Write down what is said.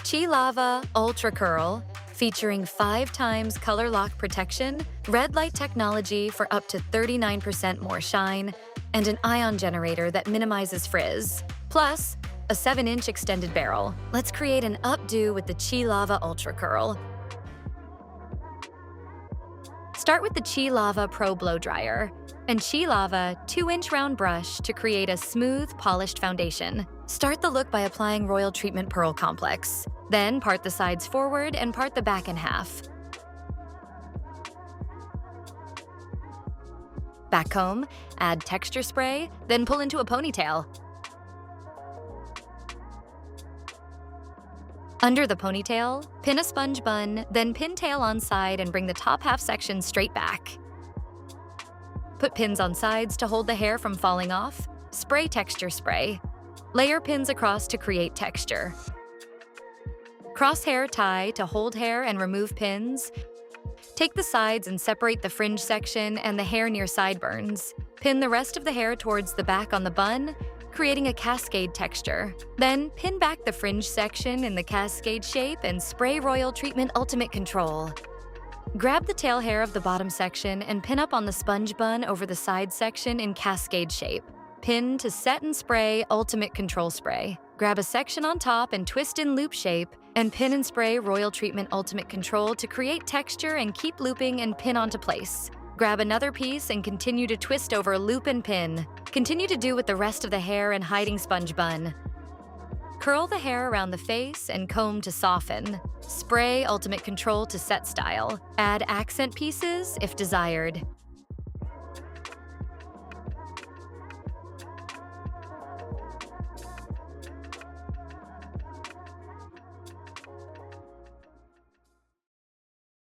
Chi Lava Ultra Curl, featuring 5 times color lock protection, red light technology for up to 39% more shine, and an ion generator that minimizes frizz. Plus, a 7-inch extended barrel. Let's create an updo with the Chi Lava Ultra Curl. Start with the Chi Lava Pro Blow Dryer and Chi Lava 2-inch round brush to create a smooth, polished foundation. Start the look by applying Royal Treatment Pearl Complex. Then part the sides forward and part the back in half. Back comb, add texture spray, then pull into a ponytail. Under the ponytail, pin a sponge bun, then pin tail on side and bring the top half section straight back. Put pins on sides to hold the hair from falling off. Spray texture spray. Layer pins across to create texture. Crosshair tie to hold hair and remove pins. Take the sides and separate the fringe section and the hair near sideburns. Pin the rest of the hair towards the back on the bun, creating a cascade texture. Then pin back the fringe section in the cascade shape and spray Royal Treatment Ultimate Control. Grab the tail hair of the bottom section and pin up on the sponge bun over the side section in cascade shape. Pin to set and spray Ultimate Control Spray. Grab a section on top and twist in loop shape, and pin and spray Royal Treatment Ultimate Control to create texture and keep looping and pin onto place. Grab another piece and continue to twist over loop and pin. Continue to do with the rest of the hair and hiding sponge bun. Curl the hair around the face and comb to soften. Spray Ultimate Control to set style. Add accent pieces if desired.